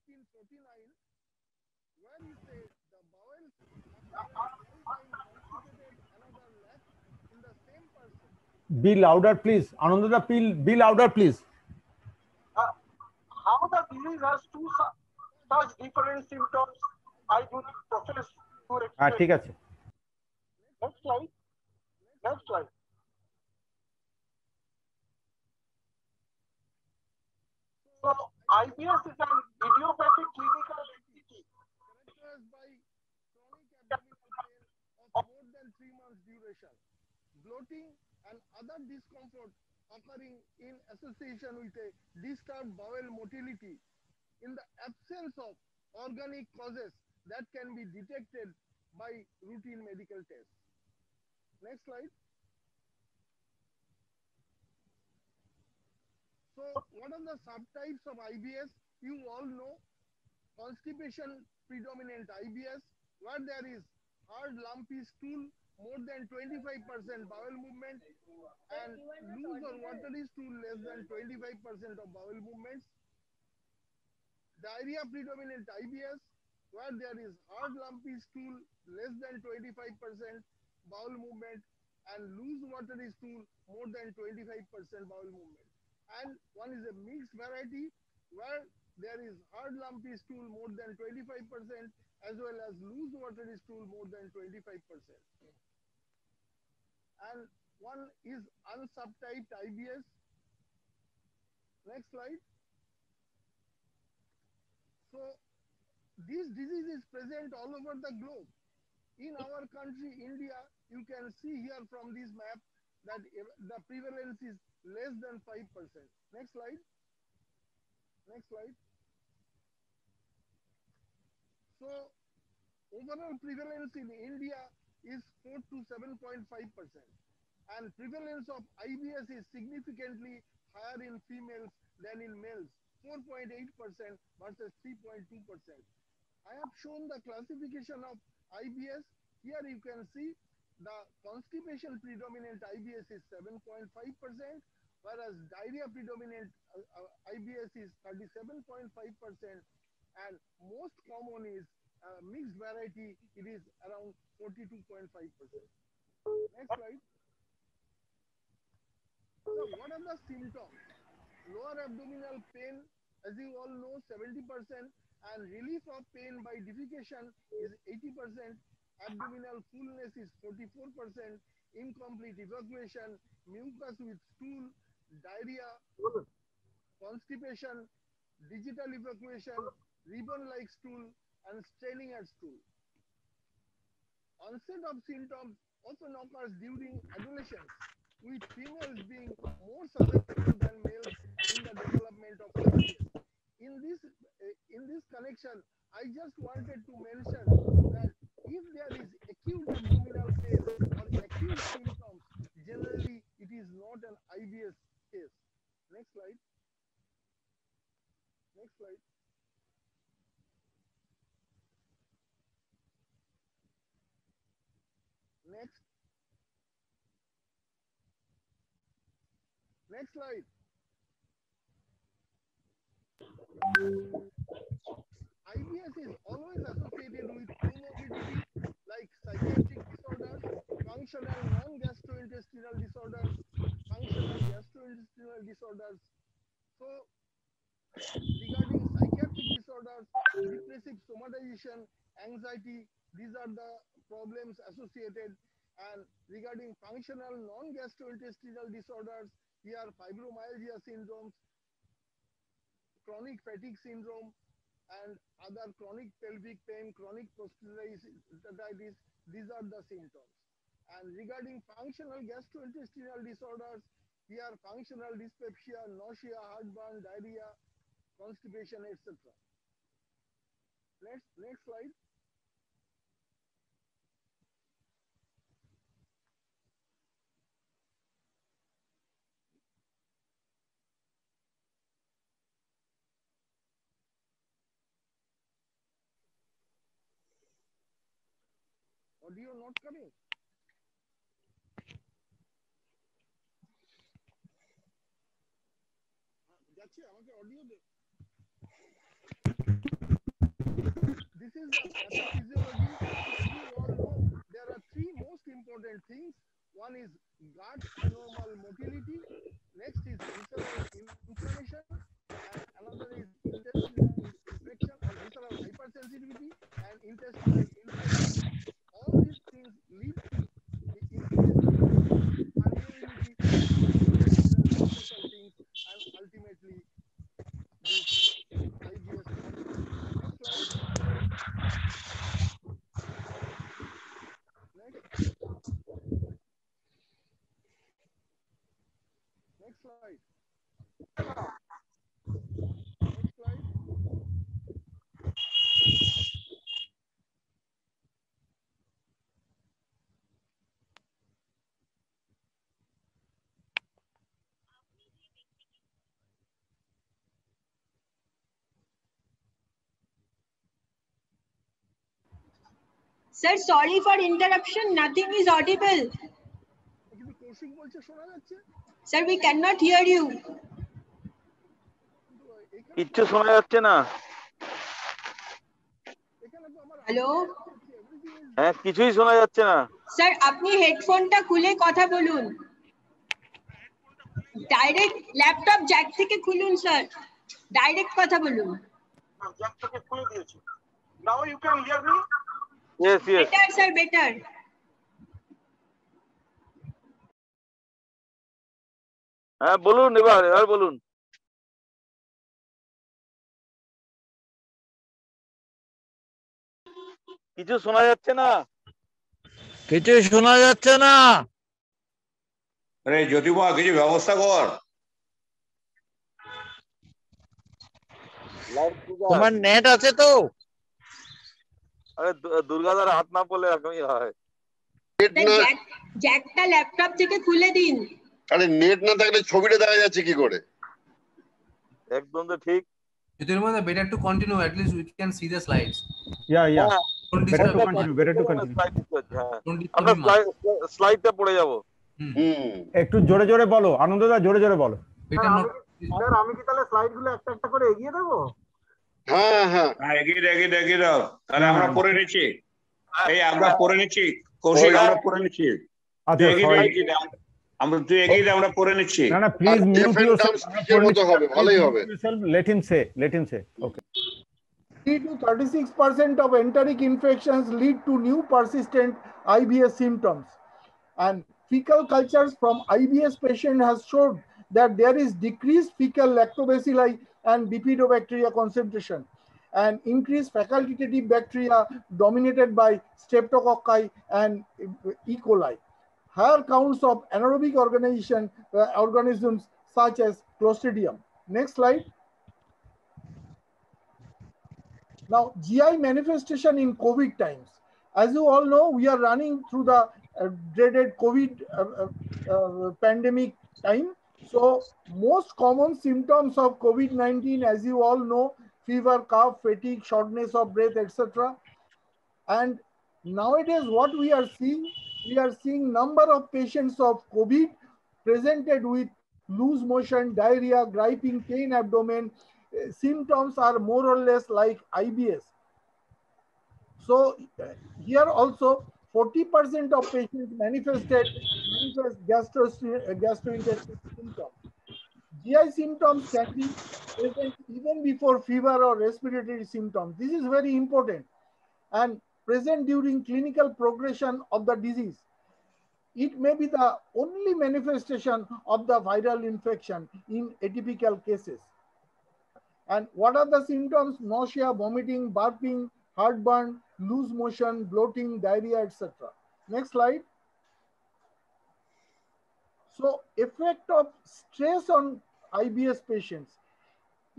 1849, where he said the bowels after a long time constipated another lack in the same person. Be louder, please. Anandada, be louder, please. Uh, how the disease has such different symptoms, I do not profess to হ্যাঁ explain. ঠিক আছে। Next slide. Next slide. So IBS is an idiopathic clinical entity Characterized by chronic abdominal pain of more than 3 months duration, bloating and other discomfort occurring in association with a disturbed bowel motility in the absence of organic causes that can be detected by routine medical tests. Next slide. So, what are the subtypes of IBS? You all know constipation predominant IBS, where there is hard lumpy stool, more than 25% bowel movement, and loose or watery stool less than 25% of bowel movements. Diarrhea predominant IBS, where there is hard lumpy stool less than 25% bowel movement, and loose watery stool more than 25% bowel movement. And one is a mixed variety, where there is hard lumpy stool more than 25% as well as loose watery stool more than 25%. And one is unsubtyped IBS. Next slide. So this disease is present all over the globe. In our country, India, you can see here from this map that the prevalence is less than 5%. Next slide. Next slide. So overall prevalence in India is 4 to 7.5%. And prevalence of IBS is significantly higher in females than in males, 4.8% versus 3.2%. I have shown the classification of IBS. Here you can see the constipation predominant IBS is 7.5%, whereas diarrhea predominant IBS is 37.5%, and most common is mixed variety, it is around 42.5%. Next slide. So what are the symptoms? Lower abdominal pain, as you all know, 70%, and relief of pain by defecation is 80%. Abdominal fullness is 44%. Incomplete evacuation, mucus with stool, diarrhea, constipation, digital evacuation, ribbon-like stool, and straining at stool. Onset of symptoms often occurs during adolescence, with females being more susceptible than males in the development of IBS. In this connection, I just wanted to mention that if there is acute abdominal pain or acute symptoms, generally it is not an IBS case. Next slide. Next slide. Next. Next slide. IBS is always associated with comorbidity like psychiatric disorders, functional non-gastrointestinal disorders, functional gastrointestinal disorders. So, regarding psychiatric disorders, depressive somatization, anxiety, these are the problems associated. And regarding functional non-gastrointestinal disorders, here fibromyalgia syndromes, chronic fatigue syndrome, and other chronic pelvic pain, chronic prostatitis, these are the symptoms. And regarding functional gastrointestinal disorders, here functional dyspepsia, nausea, heartburn, diarrhea, constipation, etc. Next slide. Audio not coming. যাচ্ছে আমাকে audio দে one is gut abnormal motility. Next is visceral inflammation, and another is intestinal infection or visceral hypersensitivity and intestinal infection. All these things lead to increased permeability of intestinal consultings and ultimately this IBS onset. Next slide. Next. Next slide. Next slide. Sir, sorry for interruption. Nothing is audible. কিন্তু কৌশিক বলছে শোনা যাচ্ছে। Sir, we cannot hear you. কিচ্ছু শোনা যাচ্ছে না। Hello. হ্যাঁ, কিছুই শোনা যাচ্ছে না। স্যার, আপনি হেডফোনটা খুলে কথা বলুন। ডাইরেক্ট ল্যাপটপ জ্যাক থেকে খুলুন স্যার। ডাইরেক্ট কথা বলুন। জ্যাক থেকে খুলে দিয়েছি। Now you can hear me? Yes, yes. Better sir, better. হ্যাঁ বলুন, এবার বলুন। কিছু শোনা যাচ্ছে না। কিছু শোনা যাচ্ছে না। আরে জ্যোতিবা, কিছু ব্যবস্থা কর। তোমার নেট আছে তো? আরে দুর্গাদার হাত না পড়লে এরকমই হয়। জ্যাকটা ল্যাপটপ থেকে খুলে দিন। আরে নেট না থাকলে ছবিটা দেখা যাচ্ছে কি করে? একদম তো ঠিক। Jyotirmada, better to continue. At least we can see the slides. Yeah. Don't Better disturb. to continue. Don't disturb আমরা him. স্লাইডটা পড়ে যাব। একটু জোরে জোরে বলো, আনন্দদা জোরে জোরে বলো। Better not. স্যার, আমি কি তাহলে স্লাইডগুলো একটা একটা করে এগিয়ে দেবো? হ্যাঁ, এগিয়ে দাও। তাহলে আমরা পড়ে নিচ্ছি। আমরা পড়ে নিচ্ছি। কৌশিক, আমরা পড়ে নিচ্ছি। আচ্ছা, তুই এগিয়ে দে, আমরা পড়ে নিচ্ছি। না প্লিজ মিউট ইউরসেলফ। হবে, ভালোই হবে। Let him say. Okay. 3 to 36% of enteric infections lead to new persistent IBS symptoms. And fecal cultures from IBS patient has showed that there is decreased fecal lactobacilli and bifidobacteria concentration and increased facultative bacteria dominated by streptococci and E. coli. Higher counts of anaerobic organisms such as Clostridium. Next slide. Now, GI manifestation in COVID times. As you all know, we are running through the dreaded COVID pandemic time. So, most common symptoms of COVID-19, as you all know, fever, cough, fatigue, shortness of breath, etc. And nowadays, what we are seeing number of patients of COVID presented with loose motion, diarrhea, griping, pain, abdomen. Symptoms are more or less like IBS. So here also 40% of patients manifest gastrointestinal symptoms. GI symptoms can be present even before fever or respiratory symptoms. This is very important and present during clinical progression of the disease. It may be the only manifestation of the viral infection in atypical cases. And what are the symptoms? Nausea, vomiting, burping, heartburn, loose motion, bloating, diarrhea, etc. Next slide. So, effect of stress on IBS patients.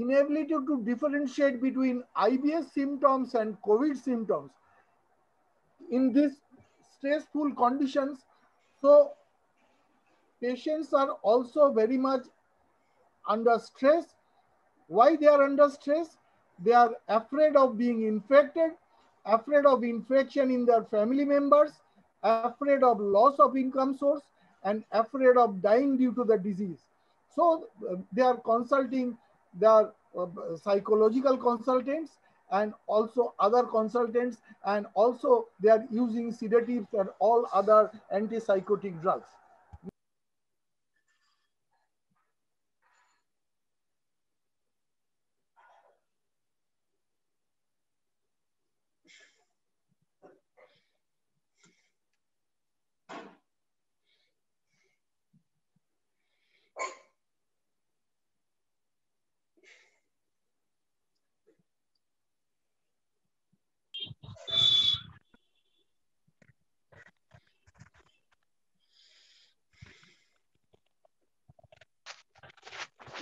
Inability to differentiate between IBS symptoms and COVID symptoms. In these stressful conditions, so patients are also very much under stress. Why they are under stress? They are afraid of being infected, afraid of infection in their family members, afraid of loss of income source, and afraid of dying due to the disease. So they are consulting their psychological consultants and also other consultants, and also they are using sedatives and all other antipsychotic drugs.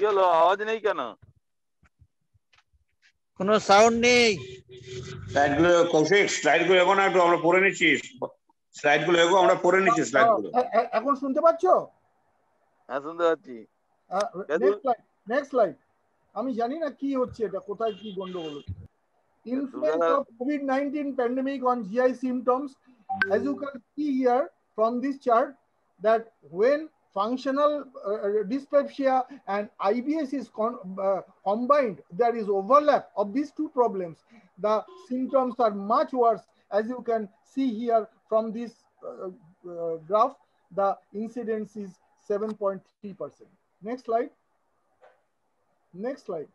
কি হলো আওয়াজ নেই কেন? কোনো sound নেই। Slide গুলো Kaushik, slide গুলো এগো না একটু, আমরা পড়ে নিচ্ছি। স্লাইড গুলো এগো, আমরা পড়ে নিচ্ছি স্লাইড গুলো। এখন শুনতে পাচ্ছ? হ্যাঁ শুনতে পাচ্ছি। Next slide. আমি জানি না কি হচ্ছে, এটা কোথায় কি গন্ডগোল হচ্ছে। Influence of COVID-19 pandemic on GI symptoms. As you can see here from this chart, that when functional dyspepsia and IBS is combined, there is overlap of these two problems. The symptoms are much worse. As you can see here from this graph, the incidence is 7.3%. Next slide. Next slide.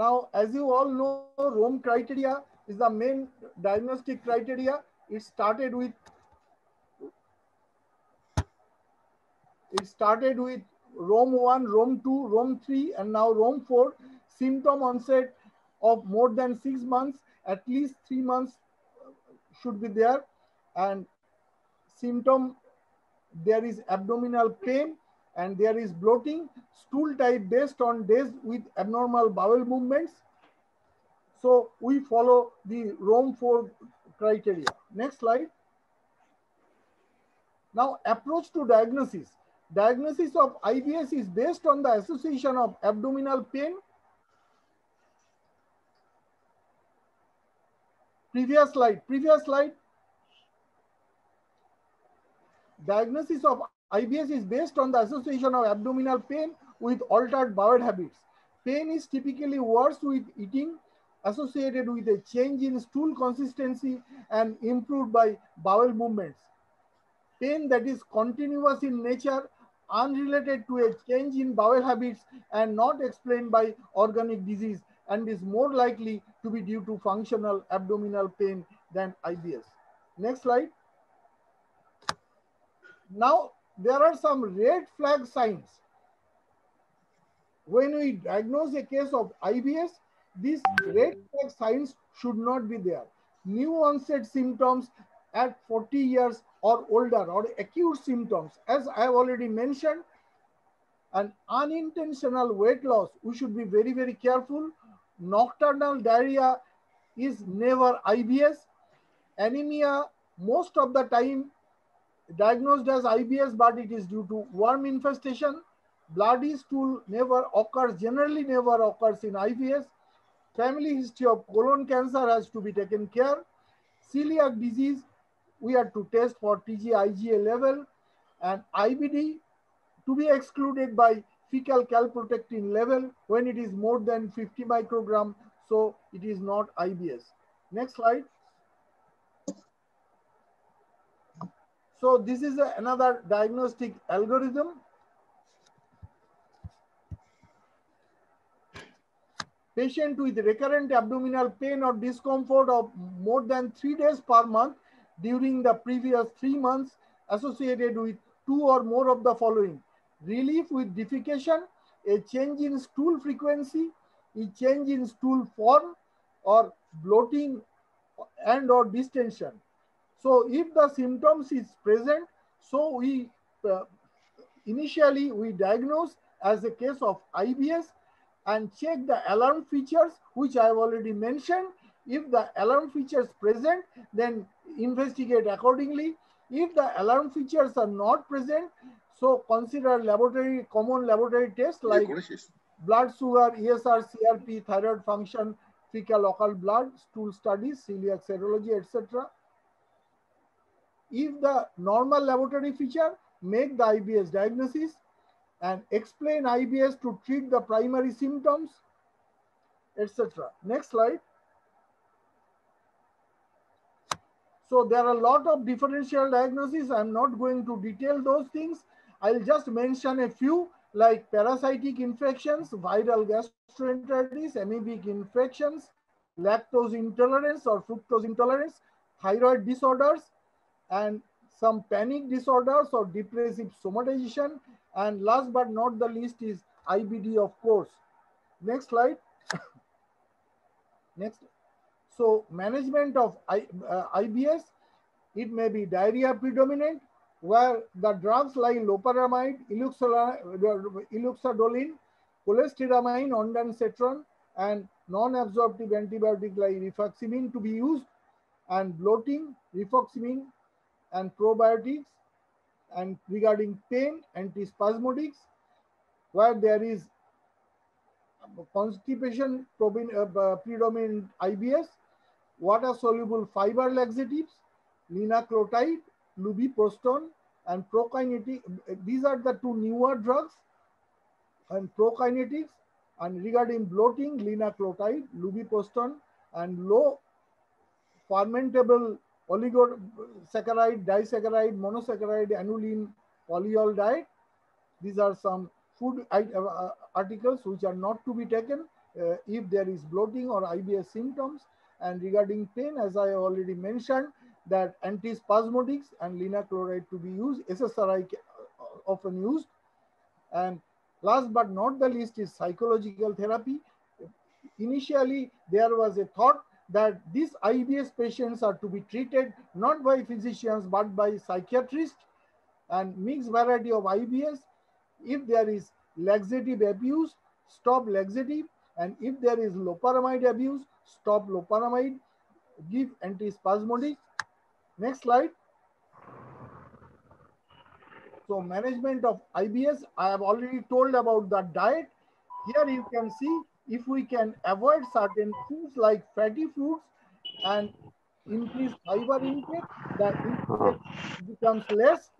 Now, as you all know, Rome criteria is the main diagnostic criteria. It started with Rome 1, Rome 2, Rome 3, and now Rome 4. Symptom onset of more than 6 months, at least 3 months should be there. And symptom, there is abdominal pain and there is bloating, stool type based on days with abnormal bowel movements. So we follow the Rome 4 criteria. Next slide. Now, approach to diagnosis. Diagnosis of IBS is based on the association of abdominal pain. Previous slide. Diagnosis of IBS is based on the association of abdominal pain with altered bowel habits. Pain is typically worse with eating, associated with a change in stool consistency and improved by bowel movements. Pain that is continuous in nature, unrelated to a change in bowel habits and not explained by organic disease, and is more likely to be due to functional abdominal pain than IBS. Next slide. Now, there are some red flag signs. When we diagnose a case of IBS, these red flag signs should not be there. New onset symptoms at 40 years or older, or acute symptoms, as I have already mentioned. An unintentional weight loss, we should be very, very careful. Nocturnal diarrhea is never IBS. Anemia, most of the time diagnosed as IBS, but it is due to worm infestation. Bloody stool generally never occurs in IBS. Family history of colon cancer has to be taken care. Celiac disease, we have to test for TG-IgA level, and IBD to be excluded by fecal calprotectin level when it is more than 50 microgram, so it is not IBS. Next slide. So this is another diagnostic algorithm. Patient with recurrent abdominal pain or discomfort of more than 3 days per month during the previous 3 months, associated with 2 or more of the following: relief with defecation, a change in stool frequency, a change in stool form, or bloating and or distension. So if the symptoms is present, so we initially we diagnose as a case of IBS and check the alarm features, which I have already mentioned. If the alarm features present, then investigate accordingly. If the alarm features are not present, so consider common laboratory tests like blood sugar, ESR, CRP, thyroid function, fecal occult blood, stool studies, celiac serology, etc. If the normal laboratory feature, make the IBS diagnosis and explain IBS to treat the primary symptoms, etc. Next slide. So there are a lot of differential diagnoses. I'm not going to detail those things. I'll just mention a few, like parasitic infections, viral gastroenteritis, amoebic infections, lactose intolerance or fructose intolerance, thyroid disorders, and some panic disorders or depressive somatization, and last but not the least is IBD, of course. Next slide. Next. So management of IBS, it may be diarrhea predominant, where the drugs like loperamide, iloxadoline, cholestyramine, ondansetron, and non-absorptive antibiotic like rifaximin to be used, and bloating, rifaximin, and probiotics, and regarding pain, antispasmodics, where there is constipation predominant IBS, water-soluble fiber laxatives, linaclotide, lubiprostone, and prokinetic. These are the two newer drugs, and prokinetics. And regarding bloating, linaclotide, lubiprostone, and low fermentable oligosaccharide, disaccharide, monosaccharide, aniline, polyol diet. These are some food articles which are not to be taken if there is bloating or IBS symptoms. And regarding pain, as I already mentioned, that antispasmodics and linaclotide to be used, SSRI often used. And last but not the least is psychological therapy. Initially, there was a thought that these IBS patients are to be treated not by physicians but by psychiatrists, and mixed variety of IBS. If there is laxative abuse, stop laxative, and if there is loperamide abuse, stop loperamide, give antispasmodics. Next slide. So management of IBS, I have already told about the diet. Here you can see if we can avoid certain foods like fatty foods and increase fiber intake, the intake becomes less,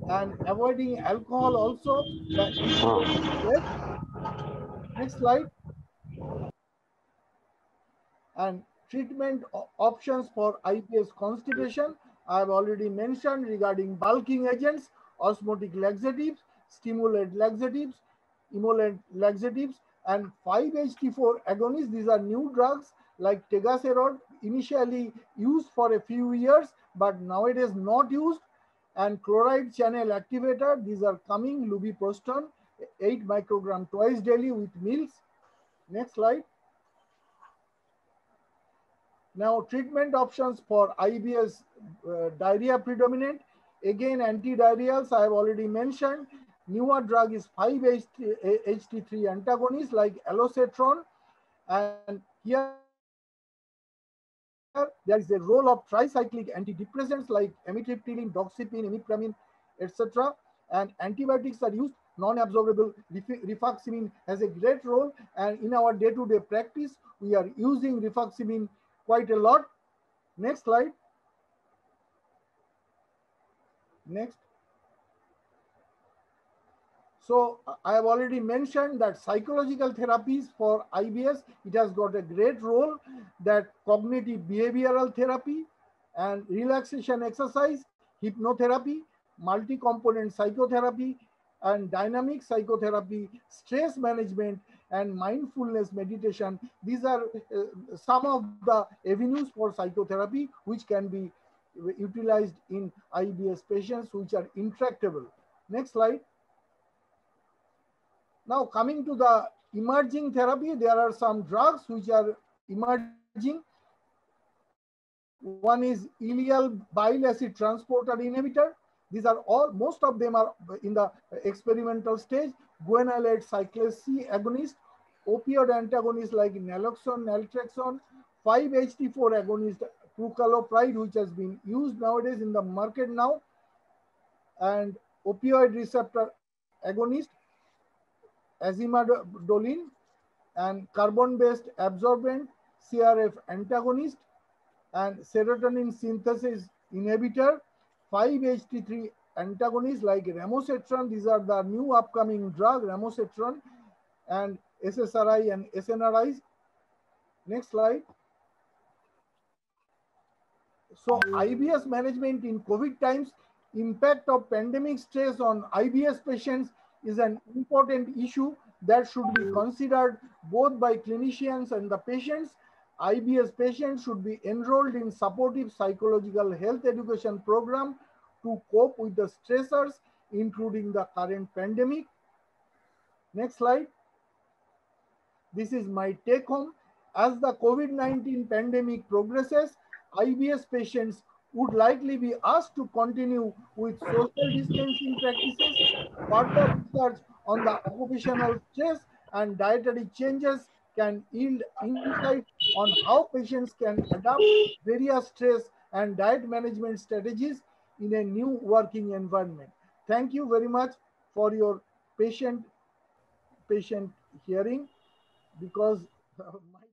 and avoiding alcohol also, the intake is less. Next slide. And treatment options for IBS constipation, I have already mentioned regarding bulking agents, osmotic laxatives, stimulant laxatives, emollient laxatives, and 5-HT4 agonists. These are new drugs like tegaserod, initially used for a few years, but nowadays not used. And chloride channel activator, these are coming, lubiprostone, 8 microgram twice daily with meals. Next slide. Now, treatment options for IBS diarrhea predominant. Again, antidiarrheals I have already mentioned. Newer drug is 5-HT3 antagonist like alosetron. And here there is a role of tricyclic antidepressants like amitriptyline, doxepin, imipramine, etc. And antibiotics are used. Non-absorbable rifaximin has a great role. And in our day-to-day practice, we are using rifaximin quite a lot. Next slide. Next. So I have already mentioned that psychological therapies for IBS, it has got a great role, that cognitive behavioral therapy and relaxation exercise, hypnotherapy, multi-component psychotherapy, and dynamic psychotherapy, stress management, and mindfulness meditation. These are some of the avenues for psychotherapy which can be utilized in IBS patients which are intractable. Next slide. Now coming to the emerging therapy, there are some drugs which are emerging. One is ileal bile acid transporter inhibitor. These are all, most of them are in the experimental stage. Guanylate cyclase C agonist, opioid antagonist like naloxone, naltrexone, 5-HT4 agonist prucalopride, which has been used nowadays in the market now, and opioid receptor agonist, azimadoline, and carbon-based absorbent CRF antagonist, and serotonin synthesis inhibitor, 5-HT3 antagonists like ramosetron. These are the new upcoming drug, ramosetron, and SSRI and SNRIs. Next slide. So IBS management in COVID times, impact of pandemic stress on IBS patients is an important issue that should be considered both by clinicians and the patients. IBS patients should be enrolled in supportive psychological health education program to cope with the stressors, including the current pandemic. Next slide. This is my take home. As the COVID-19 pandemic progresses, IBS patients would likely be asked to continue with social distancing practices. Further research on the occupational stress and dietary changes can yield insight on how patients can adapt various stress and diet management strategies in a new working environment. Thank you very much for your patient hearing, because my